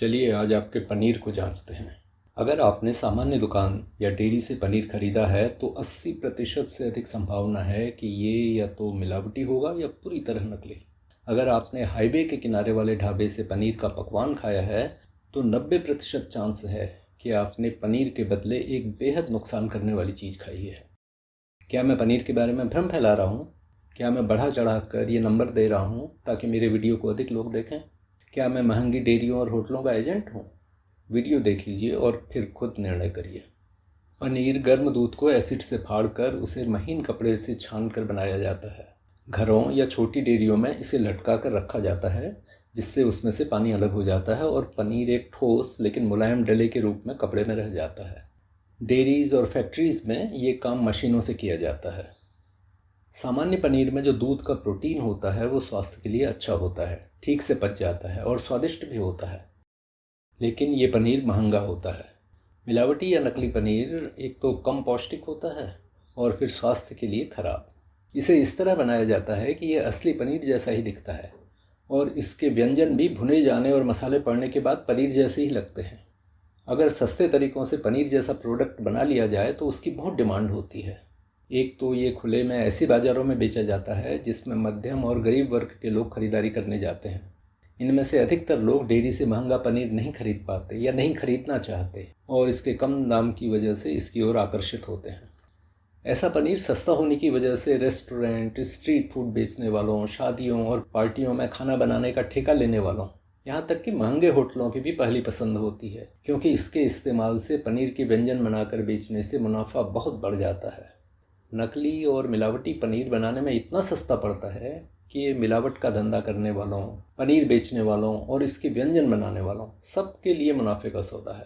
चलिए आज आपके पनीर को जांचते हैं। अगर आपने सामान्य दुकान या डेयरी से पनीर खरीदा है तो 80% से अधिक संभावना है कि ये या तो मिलावटी होगा या पूरी तरह नकली। अगर आपने हाईवे के किनारे वाले ढाबे से पनीर का पकवान खाया है तो 90% चांस है कि आपने पनीर के बदले एक बेहद नुकसान करने वाली चीज़ खाई है। क्या मैं पनीर के बारे में भ्रम फैला रहा हूँ? क्या मैं बढ़ा चढ़ा कर ये नंबर दे रहा हूँ ताकि मेरे वीडियो को अधिक लोग देखें? क्या मैं महंगी डेयरियों और होटलों का एजेंट हूँ? वीडियो देख लीजिए और फिर खुद निर्णय करिए। पनीर गर्म दूध को एसिड से फाड़कर उसे महीन कपड़े से छान कर बनाया जाता है। घरों या छोटी डेयरियों में इसे लटका कर रखा जाता है जिससे उसमें से पानी अलग हो जाता है और पनीर एक ठोस लेकिन मुलायम डले के रूप में कपड़े में रह जाता है। डेयरीज और फैक्ट्रीज में ये काम मशीनों से किया जाता है। सामान्य पनीर में जो दूध का प्रोटीन होता है वो स्वास्थ्य के लिए अच्छा होता है, ठीक से पच जाता है और स्वादिष्ट भी होता है। लेकिन ये पनीर महंगा होता है। मिलावटी या नकली पनीर एक तो कम पौष्टिक होता है और फिर स्वास्थ्य के लिए खराब। इसे इस तरह बनाया जाता है कि ये असली पनीर जैसा ही दिखता है और इसके व्यंजन भी भुने जाने और मसाले पड़ने के बाद पनीर जैसे ही लगते हैं। अगर सस्ते तरीक़ों से पनीर जैसा प्रोडक्ट बना लिया जाए तो उसकी बहुत डिमांड होती है। एक तो ये खुले में ऐसे बाज़ारों में बेचा जाता है जिसमें मध्यम और गरीब वर्ग के लोग खरीदारी करने जाते हैं। इनमें से अधिकतर लोग डेयरी से महंगा पनीर नहीं खरीद पाते या नहीं खरीदना चाहते और इसके कम दाम की वजह से इसकी ओर आकर्षित होते हैं। ऐसा पनीर सस्ता होने की वजह से रेस्टोरेंट, स्ट्रीट फूड बेचने वालों, शादियों और पार्टियों में खाना बनाने का ठेका लेने वालों, यहाँ तक कि महंगे होटलों की भी पहली पसंद होती है, क्योंकि इसके इस्तेमाल से पनीर के व्यंजन बनाकर बेचने से मुनाफा बहुत बढ़ जाता है। नकली और मिलावटी पनीर बनाने में इतना सस्ता पड़ता है कि ये मिलावट का धंधा करने वालों, पनीर बेचने वालों और इसके व्यंजन बनाने वालों सबके लिए मुनाफे का सौदा है।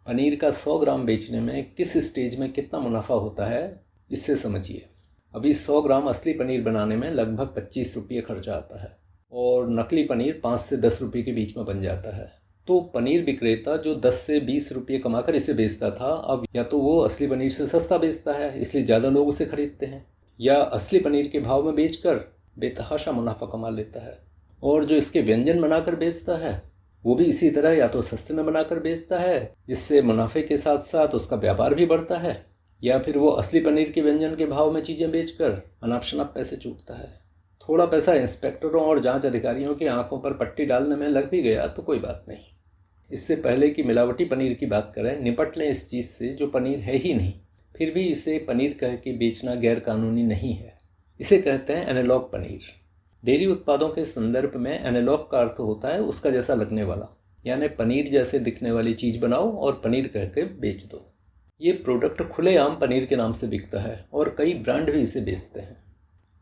पनीर का 100 ग्राम बेचने में किस स्टेज में कितना मुनाफा होता है इससे समझिए। अभी 100 ग्राम असली पनीर बनाने में लगभग 25 रुपये खर्चा आता है और नकली पनीर 5 से 10 रुपये के बीच में बन जाता है। तो पनीर विक्रेता जो 10 से 20 रुपये कमाकर इसे बेचता था, अब या तो वो असली पनीर से सस्ता बेचता है इसलिए ज़्यादा लोग उसे खरीदते हैं, या असली पनीर के भाव में बेचकर बेतहाशा मुनाफा कमा लेता है। और जो इसके व्यंजन बनाकर बेचता है वो भी इसी तरह या तो सस्ते में बनाकर बेचता है जिससे मुनाफे के साथ साथ उसका व्यापार भी बढ़ता है, या फिर वो असली पनीर के व्यंजन के भाव में चीज़ें बेचकर अनाप शनाप पैसे चूकता है। थोड़ा पैसा इंस्पेक्टरों और जांच अधिकारियों की आंखों पर पट्टी डालने में लग भी गया तो कोई बात नहीं। इससे पहले कि मिलावटी पनीर की बात करें, निपट लें इस चीज़ से जो पनीर है ही नहीं, फिर भी इसे पनीर कह के बेचना गैर कानूनी नहीं है। इसे कहते हैं एनालॉग पनीर। डेयरी उत्पादों के संदर्भ में एनालॉग का अर्थ होता है उसका जैसा लगने वाला, यानी पनीर जैसे दिखने वाली चीज़ बनाओ और पनीर कह के बेच दो। ये प्रोडक्ट खुलेआम पनीर के नाम से बिकता है और कई ब्रांड भी इसे बेचते हैं।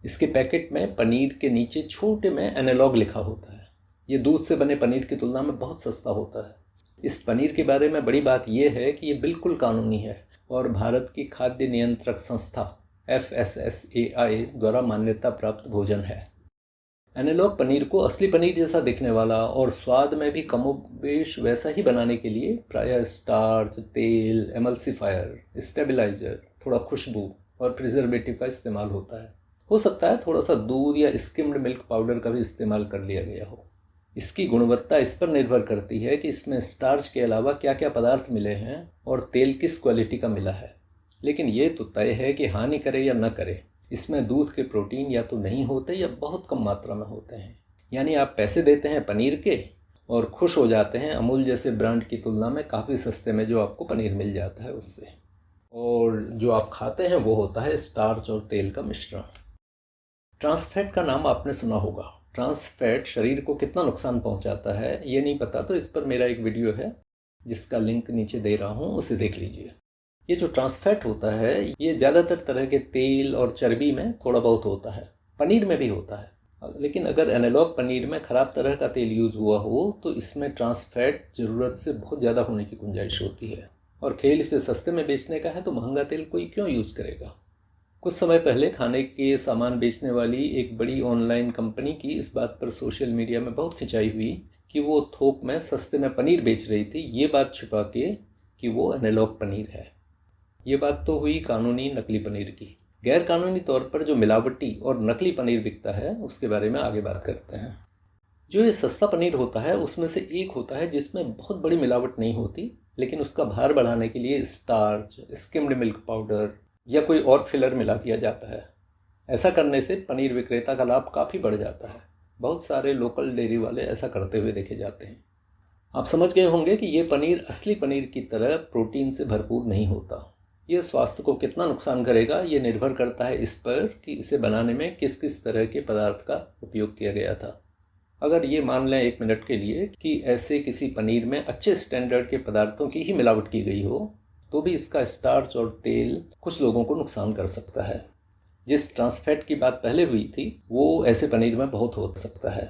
इसके पैकेट में पनीर के नीचे छोटे में एनालॉग लिखा होता है। ये दूध से बने पनीर की तुलना में बहुत सस्ता होता है। इस पनीर के बारे में बड़ी बात यह है कि ये बिल्कुल कानूनी है और भारत की खाद्य नियंत्रक संस्था FSSAI द्वारा मान्यता प्राप्त भोजन है। एनालॉग पनीर को असली पनीर जैसा दिखने वाला और स्वाद में भी कमोबेश वैसा ही बनाने के लिए प्रायः स्टार्च, तेल, एमल्सिफायर, स्टेबलाइजर, थोड़ा खुशबू और प्रिजर्वेटिव का इस्तेमाल होता है। हो सकता है थोड़ा सा दूध या स्किम्ड मिल्क पाउडर का भी इस्तेमाल कर लिया गया हो। इसकी गुणवत्ता इस पर निर्भर करती है कि इसमें स्टार्च के अलावा क्या क्या पदार्थ मिले हैं और तेल किस क्वालिटी का मिला है। लेकिन ये तो तय है कि हानि करे या न करे, इसमें दूध के प्रोटीन या तो नहीं होते या बहुत कम मात्रा में होते हैं। यानी आप पैसे देते हैं पनीर के और खुश हो जाते हैं अमूल जैसे ब्रांड की तुलना में काफ़ी सस्ते में जो आपको पनीर मिल जाता है उससे, और जो आप खाते हैं वो होता है स्टार्च और तेल का मिश्रण। ट्रांस फैट का नाम आपने सुना होगा। ट्रांस फैट शरीर को कितना नुकसान पहुंचाता है ये नहीं पता तो इस पर मेरा एक वीडियो है जिसका लिंक नीचे दे रहा हूं, उसे देख लीजिए। ये जो ट्रांस फैट होता है ये ज़्यादातर तरह के तेल और चर्बी में थोड़ा बहुत होता है, पनीर में भी होता है। लेकिन अगर एनालॉग पनीर में ख़राब तरह का तेल यूज़ हुआ हो तो इसमें ट्रांस फैट ज़रूरत से बहुत ज़्यादा होने की गुंजाइश होती है। और खेल इसे सस्ते में बेचने का है तो महंगा तेल कोई क्यों यूज़ करेगा। कुछ समय पहले खाने के सामान बेचने वाली एक बड़ी ऑनलाइन कंपनी की इस बात पर सोशल मीडिया में बहुत खिंचाई हुई कि वो थोक में सस्ते में पनीर बेच रही थी, ये बात छुपा के कि वो एनालॉग पनीर है। ये बात तो हुई कानूनी नकली पनीर की। गैर कानूनी तौर पर जो मिलावटी और नकली पनीर बिकता है उसके बारे में आगे बात करते हैं। जो ये सस्ता पनीर होता है उसमें से एक होता है जिसमें बहुत बड़ी मिलावट नहीं होती, लेकिन उसका भार बढ़ाने के लिए स्टार्च, स्किम्ड मिल्क पाउडर या कोई और फिलर मिला दिया जाता है। ऐसा करने से पनीर विक्रेता का लाभ काफ़ी बढ़ जाता है। बहुत सारे लोकल डेयरी वाले ऐसा करते हुए देखे जाते हैं। आप समझ गए होंगे कि ये पनीर असली पनीर की तरह प्रोटीन से भरपूर नहीं होता। ये स्वास्थ्य को कितना नुकसान करेगा ये निर्भर करता है इस पर कि इसे बनाने में किस किस तरह के पदार्थ का उपयोग किया गया था। अगर ये मान लें 1 मिनट के लिए कि ऐसे किसी पनीर में अच्छे स्टैंडर्ड के पदार्थों की ही मिलावट की गई हो, तो भी इसका स्टार्च और तेल कुछ लोगों को नुकसान कर सकता है। जिस ट्रांसफैट की बात पहले हुई थी वो ऐसे पनीर में बहुत हो सकता है।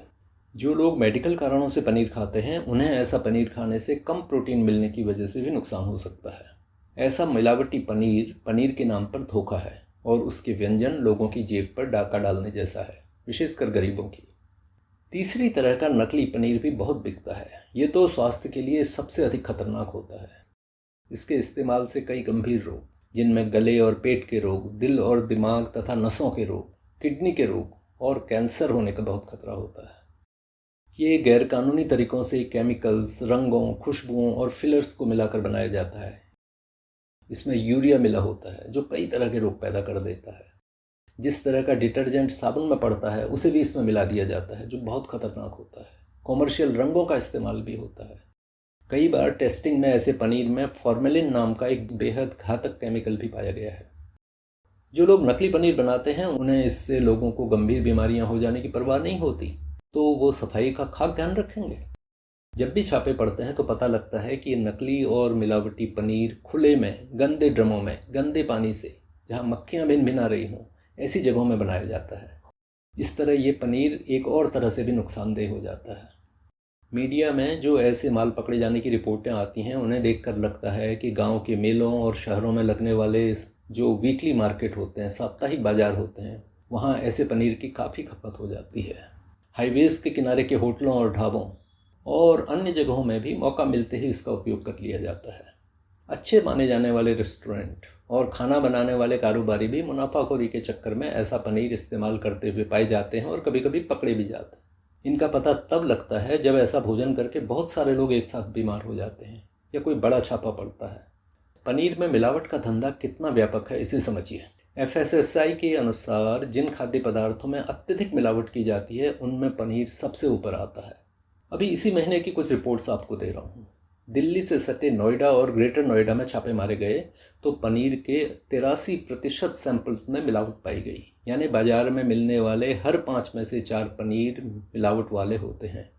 जो लोग मेडिकल कारणों से पनीर खाते हैं उन्हें ऐसा पनीर खाने से कम प्रोटीन मिलने की वजह से भी नुकसान हो सकता है। ऐसा मिलावटी पनीर पनीर के नाम पर धोखा है और उसके व्यंजन लोगों की जेब पर डाका डालने जैसा है, विशेषकर गरीबों की। तीसरी तरह का नकली पनीर भी बहुत बिकता है। ये तो स्वास्थ्य के लिए सबसे अधिक खतरनाक होता है। इसके इस्तेमाल से कई गंभीर रोग, जिनमें गले और पेट के रोग, दिल और दिमाग तथा नसों के रोग, किडनी के रोग और कैंसर होने का बहुत खतरा होता है। ये गैरकानूनी तरीकों से केमिकल्स, रंगों, खुशबुओं और फिलर्स को मिलाकर बनाया जाता है। इसमें यूरिया मिला होता है जो कई तरह के रोग पैदा कर देता है। जिस तरह का डिटर्जेंट साबुन में पड़ता है उसे भी इसमें मिला दिया जाता है, जो बहुत खतरनाक होता है। कॉमर्शियल रंगों का इस्तेमाल भी होता है। कई बार टेस्टिंग में ऐसे पनीर में फॉर्मेलिन नाम का एक बेहद घातक केमिकल भी पाया गया है। जो लोग नकली पनीर बनाते हैं उन्हें इससे लोगों को गंभीर बीमारियां हो जाने की परवाह नहीं होती, तो वो सफाई का खास ध्यान रखेंगे। जब भी छापे पड़ते हैं तो पता लगता है कि ये नकली और मिलावटी पनीर खुले में, गंदे ड्रमों में, गंदे पानी से, जहाँ मक्खियाँ भिन भिना रही हों, ऐसी जगहों में बनाया जाता है। इस तरह ये पनीर एक और तरह से भी नुकसानदेह हो जाता है। मीडिया में जो ऐसे माल पकड़े जाने की रिपोर्टें आती हैं उन्हें देखकर लगता है कि गांव के मेलों और शहरों में लगने वाले जो वीकली मार्केट होते हैं, साप्ताहिक बाजार होते हैं, वहाँ ऐसे पनीर की काफ़ी खपत हो जाती है। हाईवेज़ के किनारे के होटलों और ढाबों और अन्य जगहों में भी मौका मिलते ही इसका उपयोग कर लिया जाता है। अच्छे माने जाने वाले रेस्टोरेंट और खाना बनाने वाले कारोबारी भी मुनाफाखोरी के चक्कर में ऐसा पनीर इस्तेमाल करते हुए पाए जाते हैं और कभी कभी पकड़े भी जाते हैं। इनका पता तब लगता है जब ऐसा भोजन करके बहुत सारे लोग एक साथ बीमार हो जाते हैं या कोई बड़ा छापा पड़ता है। पनीर में मिलावट का धंधा कितना व्यापक है इसे समझिए। FSSAI के अनुसार जिन खाद्य पदार्थों में अत्यधिक मिलावट की जाती है उनमें पनीर सबसे ऊपर आता है। अभी इसी महीने की कुछ रिपोर्ट्स आपको दे रहा हूँ। दिल्ली से सटे नोएडा और ग्रेटर नोएडा में छापे मारे गए तो पनीर के 83% सैंपल्स में मिलावट पाई गई। यानी बाजार में मिलने वाले हर 5 में से 4 पनीर मिलावट वाले होते हैं।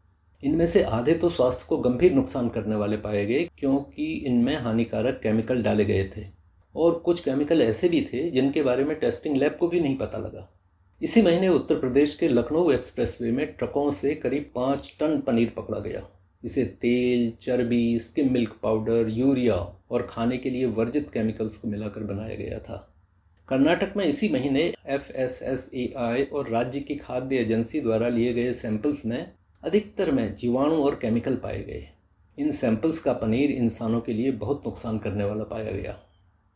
इनमें से आधे तो स्वास्थ्य को गंभीर नुकसान करने वाले पाए गए क्योंकि इनमें हानिकारक केमिकल डाले गए थे, और कुछ केमिकल ऐसे भी थे जिनके बारे में टेस्टिंग लैब को भी नहीं पता लगा। इसी महीने उत्तर प्रदेश के लखनऊ एक्सप्रेसवे में ट्रकों से करीब 5 टन पनीर पकड़ा गया। इसे तेल, चर्बी, स्किम मिल्क पाउडर, यूरिया और खाने के लिए वर्जित केमिकल्स को मिलाकर बनाया गया था। कर्नाटक में इसी महीने FSSAI और राज्य की खाद्य एजेंसी द्वारा लिए गए सैंपल्स में अधिकतर में जीवाणु और केमिकल पाए गए। इन सैंपल्स का पनीर इंसानों के लिए बहुत नुकसान करने वाला पाया गया।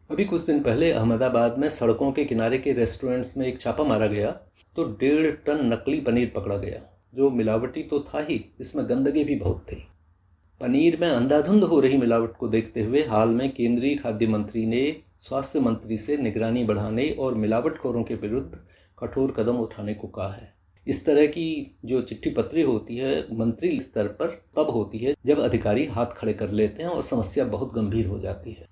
अभी कुछ दिन पहले अहमदाबाद में सड़कों के किनारे के रेस्टोरेंट्स में एक छापा मारा गया तो 1.5 टन नकली पनीर पकड़ा गया, जो मिलावटी तो था ही, इसमें गंदगी भी बहुत थी। पनीर में अंधाधुंध हो रही मिलावट को देखते हुए हाल में केंद्रीय खाद्य मंत्री ने स्वास्थ्य मंत्री से निगरानी बढ़ाने और मिलावटखोरों के विरुद्ध कठोर कदम उठाने को कहा है। इस तरह की जो चिट्ठी पत्री होती है मंत्री स्तर पर तब होती है जब अधिकारी हाथ खड़े कर लेते हैं और समस्या बहुत गंभीर हो जाती है।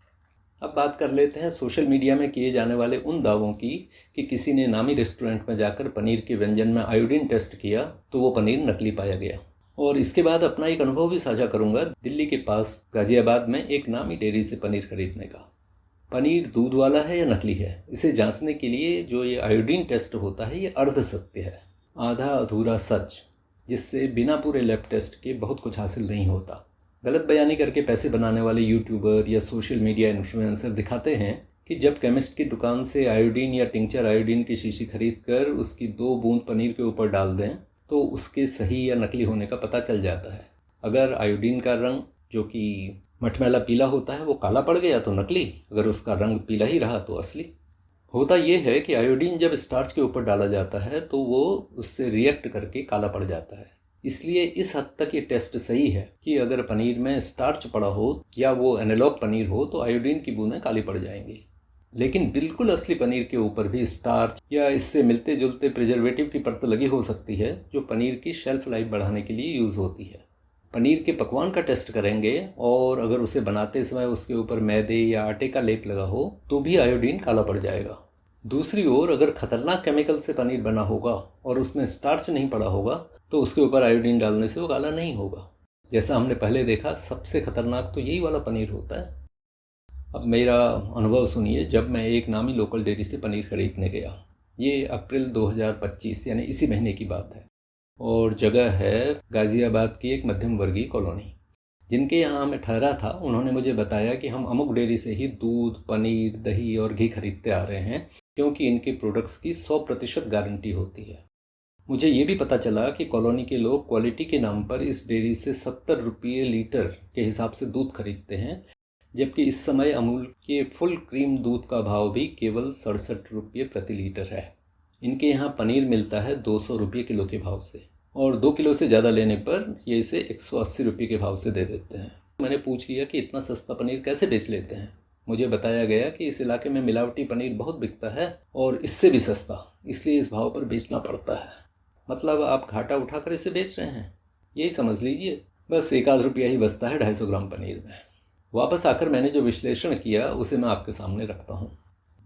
अब बात कर लेते हैं सोशल मीडिया में किए जाने वाले उन दावों की कि किसी ने नामी रेस्टोरेंट में जाकर पनीर के व्यंजन में आयोडीन टेस्ट किया तो वो पनीर नकली पाया गया। और इसके बाद अपना एक अनुभव भी साझा करूंगा दिल्ली के पास गाजियाबाद में एक नामी डेयरी से पनीर खरीदने का। पनीर दूध वाला है या नकली है, इसे जांचने के लिए जो ये आयोडीन टेस्ट होता है ये अर्ध सत्य है, आधा अधूरा सच, जिससे बिना पूरे लैब टेस्ट के बहुत कुछ हासिल नहीं होता। गलत बयानी करके पैसे बनाने वाले यूट्यूबर या सोशल मीडिया इन्फ्लुएंसर दिखाते हैं कि जब केमिस्ट की दुकान से आयोडीन या टिंचर आयोडीन की शीशी खरीद कर उसकी 2 बूंद पनीर के ऊपर डाल दें तो उसके सही या नकली होने का पता चल जाता है। अगर आयोडीन का रंग जो कि मटमैला पीला होता है वो काला पड़ गया तो नकली, अगर उसका रंग पीला ही रहा तो असली। होता ये है कि आयोडीन जब स्टार्च के ऊपर डाला जाता है तो वो उससे रिएक्ट करके काला पड़ जाता है। इसलिए इस हद तक ये टेस्ट सही है कि अगर पनीर में स्टार्च पड़ा हो या वो एनालॉग पनीर हो तो आयोडीन की बूंदें काली पड़ जाएंगी। लेकिन बिल्कुल असली पनीर के ऊपर भी स्टार्च या इससे मिलते जुलते प्रिजर्वेटिव की परत लगी हो सकती है, जो पनीर की शेल्फ लाइफ बढ़ाने के लिए यूज़ होती है। पनीर के पकवान का टेस्ट करेंगे और अगर उसे बनाते समय उसके ऊपर मैदे या आटे का लेप लगा हो तो भी आयोडीन काला पड़ जाएगा। दूसरी ओर अगर खतरनाक केमिकल से पनीर बना होगा और उसमें स्टार्च नहीं पड़ा होगा तो उसके ऊपर आयोडीन डालने से वो काला नहीं होगा। जैसा हमने पहले देखा, सबसे खतरनाक तो यही वाला पनीर होता है। अब मेरा अनुभव सुनिए, जब मैं एक नामी लोकल डेयरी से पनीर खरीदने गया। ये अप्रैल 2025 यानी इसी महीने की बात है और जगह है गाज़ियाबाद की एक मध्यम वर्गीय कॉलोनी। जिनके यहाँ मैं ठहरा था उन्होंने मुझे बताया कि हम अमुक डेयरी से ही दूध, पनीर, दही और घी खरीदते आ रहे हैं क्योंकि इनके प्रोडक्ट्स की 100% गारंटी होती है। मुझे ये भी पता चला कि कॉलोनी के लोग क्वालिटी के नाम पर इस डेयरी से 70 रुपये लीटर के हिसाब से दूध खरीदते हैं, जबकि इस समय अमूल के फुल क्रीम दूध का भाव भी केवल 67 रुपये प्रति लीटर है। इनके यहाँ पनीर मिलता है 200 रुपये किलो के भाव से और 2 किलो से ज़्यादा लेने पर ये इसे 180 रुपये के भाव से दे देते हैं। मैंने पूछ लिया कि इतना सस्ता पनीर कैसे बेच लेते हैं। मुझे बताया गया कि इस इलाके में मिलावटी पनीर बहुत बिकता है और इससे भी सस्ता, इसलिए इस भाव पर बेचना पड़ता है। मतलब आप घाटा उठाकर इसे बेच रहे हैं, यही समझ लीजिए। बस 1 रुपया ही बचता है 250 ग्राम पनीर में। वापस आकर मैंने जो विश्लेषण किया उसे मैं आपके सामने रखता हूँ।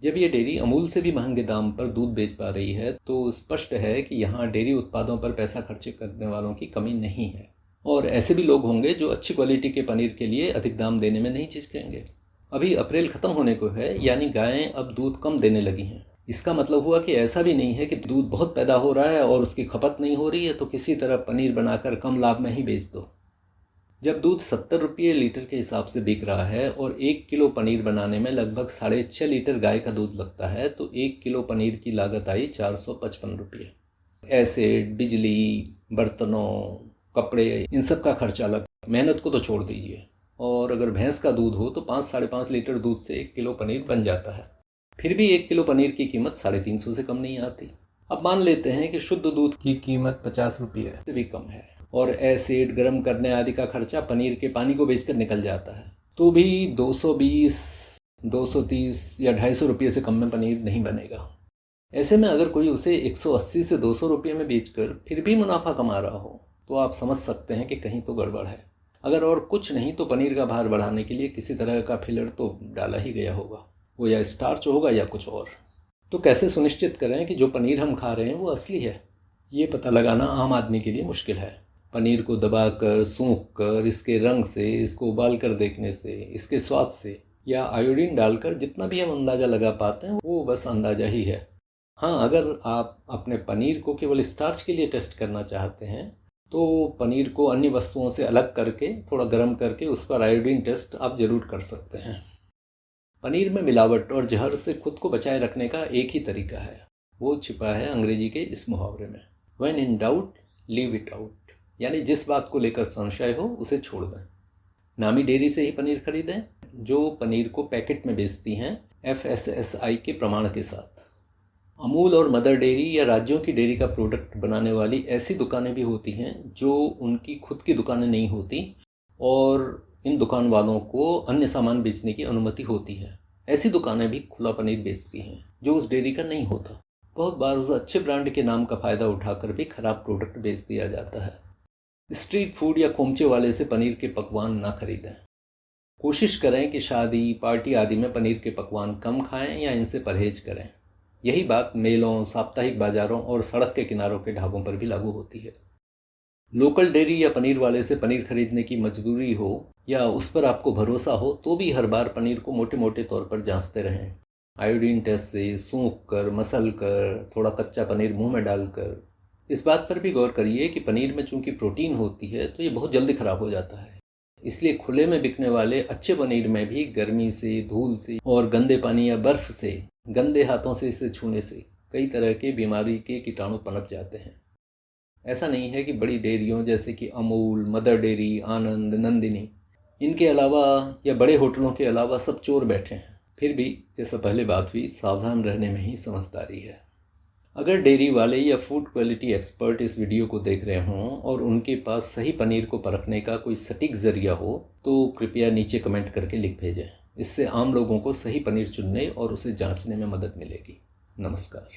जब ये डेयरी अमूल से भी महंगे दाम पर दूध बेच पा रही है तो स्पष्ट है कि यहाँ डेयरी उत्पादों पर पैसा खर्च करने वालों की कमी नहीं है और ऐसे भी लोग होंगे जो अच्छी क्वालिटी के पनीर के लिए अधिक दाम देने में नहीं झिझकेंगे। अभी अप्रैल ख़त्म होने को है, यानी गायें अब दूध कम देने लगी हैं। इसका मतलब हुआ कि ऐसा भी नहीं है कि दूध बहुत पैदा हो रहा है और उसकी खपत नहीं हो रही है तो किसी तरह पनीर बनाकर कम लाभ में ही बेच दो। जब दूध 70 रुपये लीटर के हिसाब से बिक रहा है और 1 किलो पनीर बनाने में लगभग 6.5 लीटर गाय का दूध लगता है तो 1 किलो पनीर की लागत आई 455 रुपये। एसिड, बिजली, बर्तनों, कपड़े, इन सब का खर्चा अलग, मेहनत को तो छोड़ दीजिए। और अगर भैंस का दूध हो तो 5-5.5 लीटर दूध से 1 किलो पनीर बन जाता है। फिर भी 1 किलो पनीर की कीमत 350 से कम नहीं आती। अब मान लेते हैं कि शुद्ध दूध की कीमत 50 रुपये से भी कम है और एसिड, गर्म करने आदि का खर्चा पनीर के पानी को बेचकर निकल जाता है, तो भी 220, 230 या 250 रुपये से कम में पनीर नहीं बनेगा। ऐसे में अगर कोई उसे 180 से 200 रुपये में बेचकर फिर भी मुनाफा कमा रहा हो तो आप समझ सकते हैं कि कहीं तो गड़बड़ है। अगर और कुछ नहीं तो पनीर का भार बढ़ाने के लिए किसी तरह का फिलर तो डाला ही गया होगा, वो या स्टार्च होगा या कुछ और। तो कैसे सुनिश्चित करें कि जो पनीर हम खा रहे हैं वो असली है? ये पता लगाना आम आदमी के लिए मुश्किल है। पनीर को दबाकर, सूंघ कर, इसके रंग से, इसको उबाल कर देखने से, इसके स्वाद से या आयोडीन डालकर जितना भी हम अंदाज़ा लगा पाते हैं वो बस अंदाज़ा ही है। हाँ, अगर आप अपने पनीर को केवल स्टार्च के लिए टेस्ट करना चाहते हैं तो पनीर को अन्य वस्तुओं से अलग करके, थोड़ा गर्म करके उस पर आयोडीन टेस्ट आप ज़रूर कर सकते हैं। पनीर में मिलावट और जहर से खुद को बचाए रखने का एक ही तरीका है, वो छिपा है अंग्रेजी के इस मुहावरे में, when in doubt leave it out. यानी जिस बात को लेकर संशय हो उसे छोड़ दें। नामी डेयरी से ही पनीर खरीदें जो पनीर को पैकेट में बेचती हैं FSSAI के प्रमाण के साथ। अमूल और मदर डेयरी या राज्यों की डेयरी का प्रोडक्ट बनाने वाली ऐसी दुकानें भी होती हैं जो उनकी खुद की दुकानें नहीं होती और इन दुकान वालों को अन्य सामान बेचने की अनुमति होती है। ऐसी दुकानें भी खुला पनीर बेचती हैं जो उस डेयरी का नहीं होता। बहुत बार उस अच्छे ब्रांड के नाम का फ़ायदा उठाकर भी खराब प्रोडक्ट बेच दिया जाता है। स्ट्रीट फूड या खोमचे वाले से पनीर के पकवान ना खरीदें। कोशिश करें कि शादी, पार्टी आदि में पनीर के पकवान कम खाएं या इनसे परहेज करें। यही बात मेलों, साप्ताहिक बाज़ारों और सड़क के किनारों के ढाबों पर भी लागू होती है। लोकल डेयरी या पनीर वाले से पनीर खरीदने की मजबूरी हो या उस पर आपको भरोसा हो तो भी हर बार पनीर को मोटे मोटे तौर पर जांचते रहें। आयोडीन टेस्ट से, सूंघ कर, मसल कर, थोड़ा कच्चा पनीर मुंह में डालकर। इस बात पर भी गौर करिए कि पनीर में चूंकि प्रोटीन होती है तो ये बहुत जल्दी ख़राब हो जाता है। इसलिए खुले में बिकने वाले अच्छे पनीर में भी गर्मी से, धूल से और गंदे पानी या बर्फ़ से, गंदे हाथों से इसे छूने से कई तरह के बीमारी के कीटाणु पनप जाते हैं। ऐसा नहीं है कि बड़ी डेयरियों जैसे कि अमूल, मदर डेयरी, आनंद, नंदिनी, इनके अलावा या बड़े होटलों के अलावा सब चोर बैठे हैं। फिर भी जैसा पहले बात हुई, सावधान रहने में ही समझदारी है। अगर डेयरी वाले या फूड क्वालिटी एक्सपर्ट इस वीडियो को देख रहे हों और उनके पास सही पनीर को परखने का कोई सटीक जरिया हो तो कृपया नीचे कमेंट करके लिख भेजें। इससे आम लोगों को सही पनीर चुनने और उसे जांचने में मदद मिलेगी। नमस्कार।